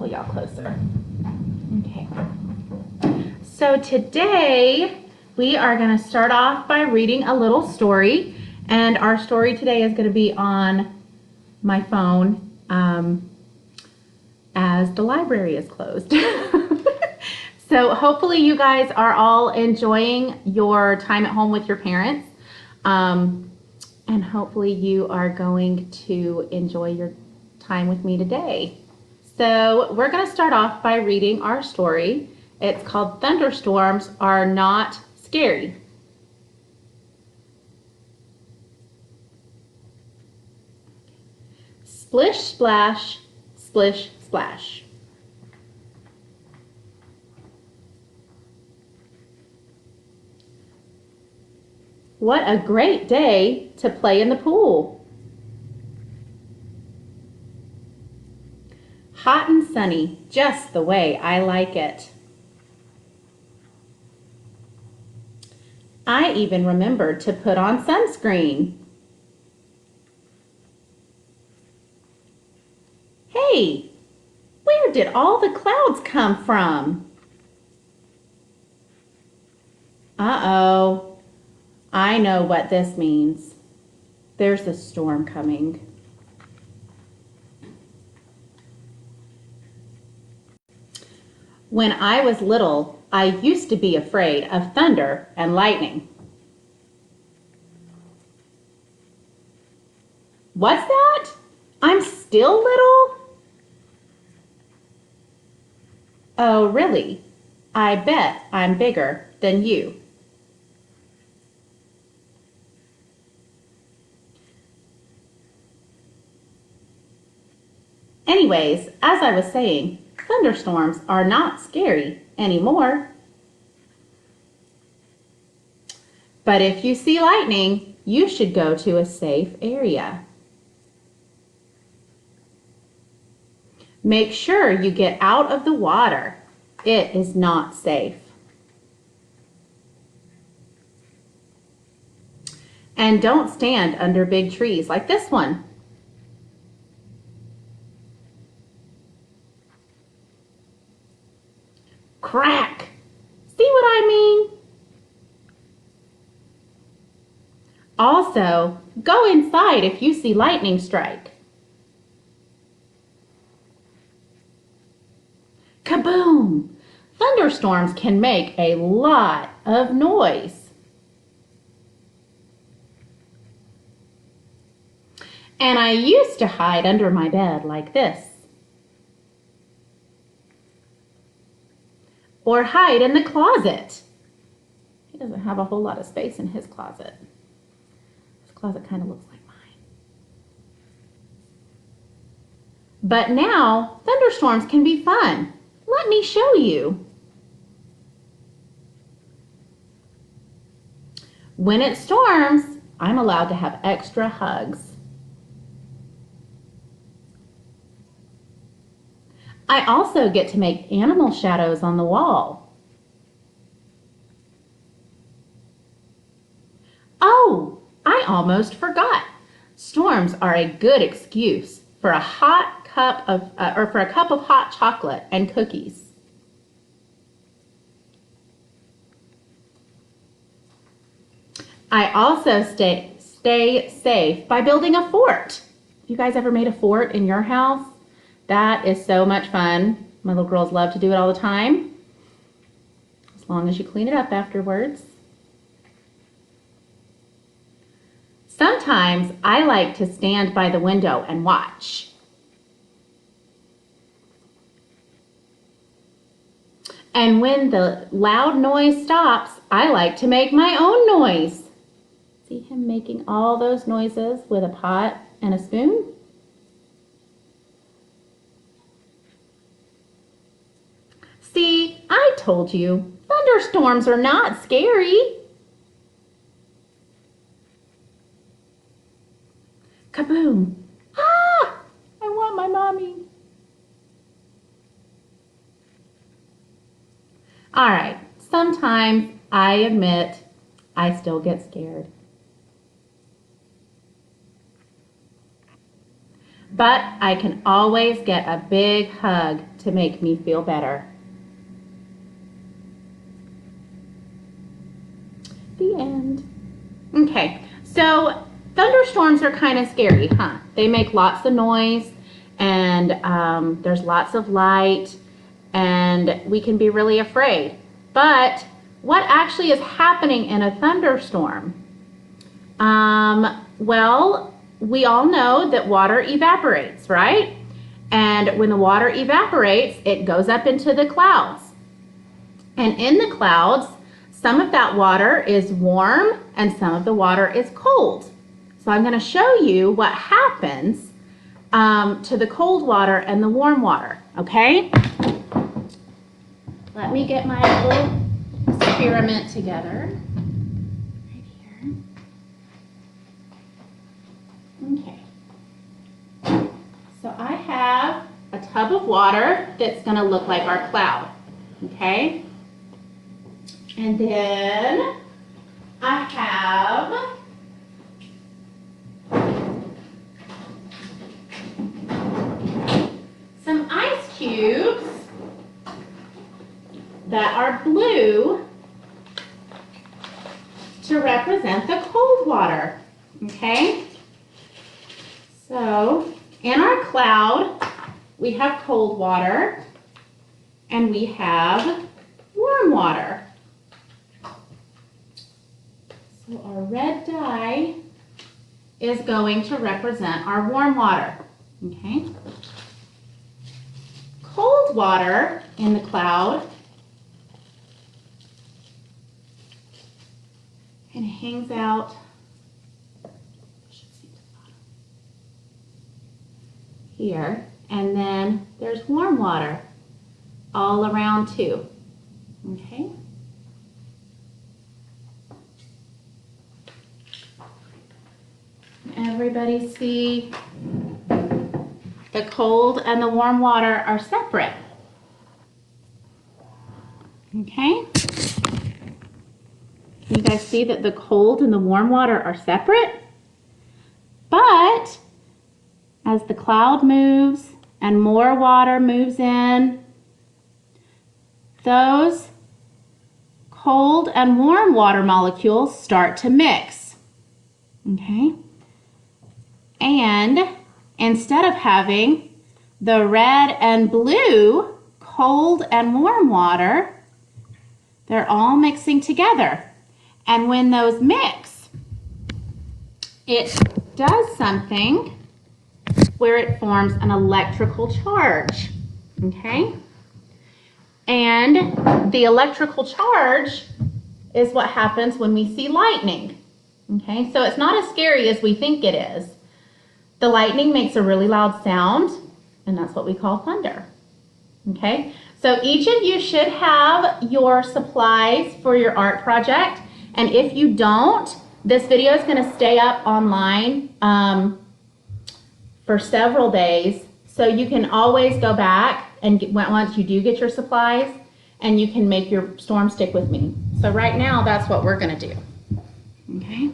pull y'all closer. Okay. So today we are going to start off by reading a little story, and our story today is going to be on my phone as the library is closed. So hopefully you guys are all enjoying your time at home with your parents, and hopefully you are going to enjoy your time with me today. So we're going to start off by reading our story. It's called Thunderstorms Are Not Scary. Splish, splash, splish, splash. What a great day to play in the pool. Hot and sunny, just the way I like it. I even remembered to put on sunscreen. Hey, where did all the clouds come from? Uh-oh, I know what this means. There's a storm coming. When I was little, I used to be afraid of thunder and lightning. What's that? I'm still little? Oh, really? I bet I'm bigger than you. Anyways, as I was saying, thunderstorms are not scary anymore. But if you see lightning, you should go to a safe area. Make sure you get out of the water. It is not safe. And don't stand under big trees like this one. Crack! See what I mean? Also, go inside if you see lightning strike. Kaboom! Thunderstorms can make a lot of noise. And I used to hide under my bed like this. Or hide in the closet. He doesn't have a whole lot of space in his closet. His closet kind of looks like mine. But now, thunderstorms can be fun. Let me show you. When it storms, I'm allowed to have extra hugs. I also get to make animal shadows on the wall. Oh, I almost forgot. Storms are a good excuse for a cup of hot chocolate and cookies. I also stay safe by building a fort. You guys ever made a fort in your house? That is so much fun. My little girls love to do it all the time, as long as you clean it up afterwards. Sometimes I like to stand by the window and watch. And when the loud noise stops, I like to make my own noise. See him making all those noises with a pot and a spoon? See, I told you, thunderstorms are not scary. Kaboom! Ah! I want my mommy. All right, sometimes I admit I still get scared. but I can always get a big hug to make me feel better. The end. Okay, so thunderstorms are kind of scary, huh? They make lots of noise, and there's lots of light, and we can be really afraid. But what actually is happening in a thunderstorm? Well, we all know that water evaporates, right? And when the water evaporates, it goes up into the clouds. And in the clouds, some of that water is warm and some of the water is cold. So I'm going to show you what happens to the cold water and the warm water, okay? Let me get my little experiment together. Right here. Okay. So I have a tub of water that's going to look like our cloud, okay? And then I have some ice cubes that are blue to represent the cold water, okay? So in our cloud, we have cold water and we have warm water. So our red dye is going to represent our warm water, okay? Cold water in the cloud and hangs out here, and then there's warm water all around too, okay? Everybody see the cold and the warm water are separate, okay? You guys see that the cold and the warm water are separate? But as the cloud moves and more water moves in, those cold and warm water molecules start to mix, okay? And instead of having the red and blue cold and warm water, they're all mixing together. And when those mix, it does something where it forms an electrical charge, okay? And the electrical charge is what happens when we see lightning, okay? So it's not as scary as we think it is. The lightning makes a really loud sound, and that's what we call thunder, okay? So each of you should have your supplies for your art project, and if you don't, this video is gonna stay up online for several days, so you can always go back and once you do get your supplies, and you can make your storm stick with me. So right now, that's what we're gonna do, okay?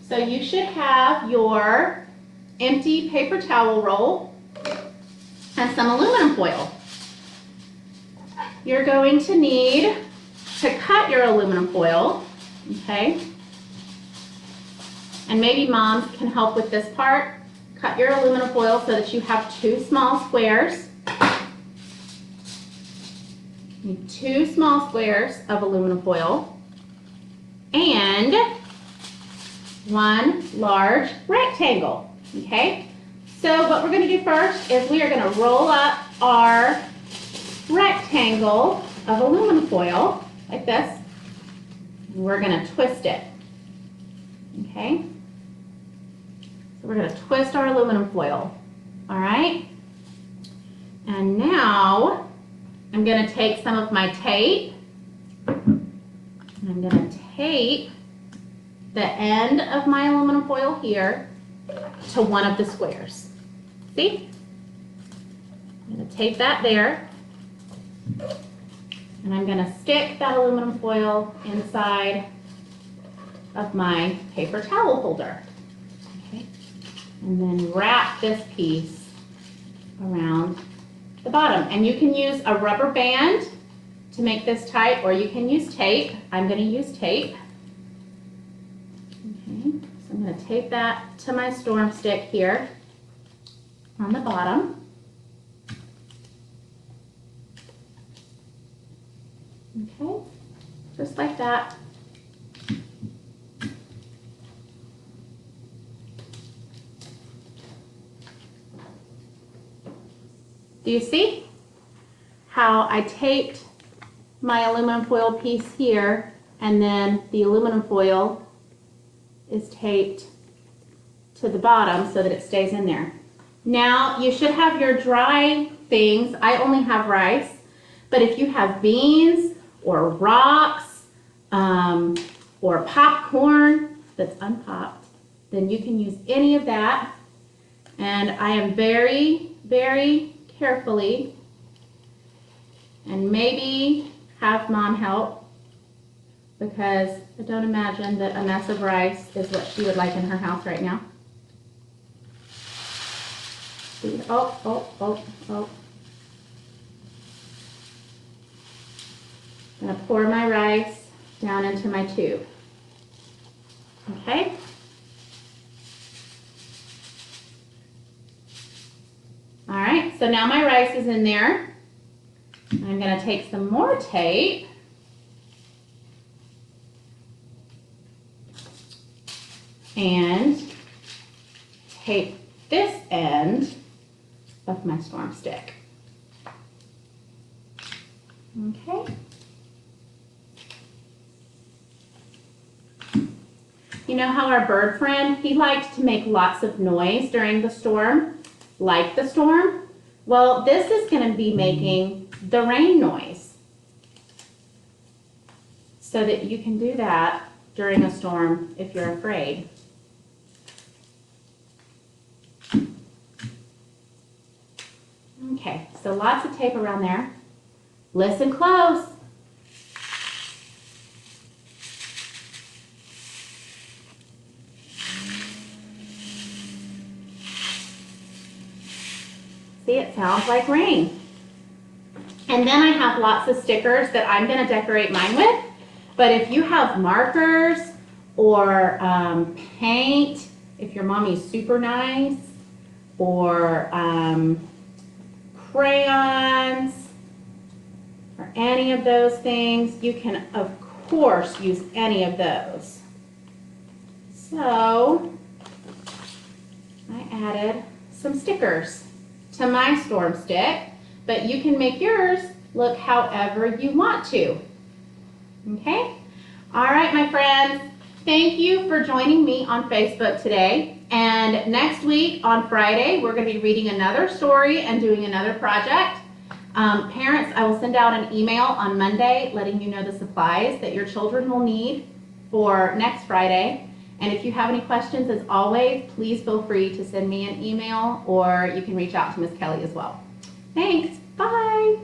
So you should have your empty paper towel roll and some aluminum foil. You're going to need to cut your aluminum foil, okay? And maybe moms can help with this part. Cut your aluminum foil so that you have 2 small squares. You need 2 small squares of aluminum foil and 1 large rectangle, okay? So what we're gonna do first is we are gonna roll up our rectangle of aluminum foil like this. And we're gonna twist it, okay? So we're gonna twist our aluminum foil, all right? And now I'm gonna take some of my tape and I'm gonna tape the end of my aluminum foil here to one of the squares. See? I'm gonna tape that there. And I'm gonna stick that aluminum foil inside of my paper towel holder. and then wrap this piece around the bottom. And you can use a rubber band to make this tight, or you can use tape. I'm going to use tape. Okay, so I'm going to tape that to my storm stick here on the bottom. Okay, just like that. Do you see how I taped my aluminum foil piece here, and then the aluminum foil is taped to the bottom so that it stays in there? Now you should have your dry things. I only have rice, but if you have beans or rocks or popcorn that's unpopped, then you can use any of that. And I am very, very carefully, and maybe have Mom help, because I don't imagine that a mess of rice is what she would like in her house right now. Oh. I'm going to pour my rice down into my tube. Okay? All right, so now my rice is in there. I'm going to take some more tape and tape this end of my storm stick. Okay. You know how our bird friend, he likes to make lots of noise during the storm, like the storm? Well, this is going to be making the rain noise, so that you can do that during a storm if you're afraid. Okay, so lots of tape around there. Listen close. See, it sounds like rain. And then I have lots of stickers that I'm going to decorate mine with. But if you have markers or paint, if your mommy's super nice, or crayons, or any of those things, you can, of course, use any of those. So I added some stickers to my storm stick, but you can make yours look however you want to. Okay? All right, my friends, thank you for joining me on Facebook today. And next week on Friday, we're going to be reading another story and doing another project. Parents, I will send out an email on Monday letting you know the supplies that your children will need for next Friday. And if you have any questions, as always, please feel free to send me an email, or you can reach out to Miss Kelly as well. Thanks. Bye.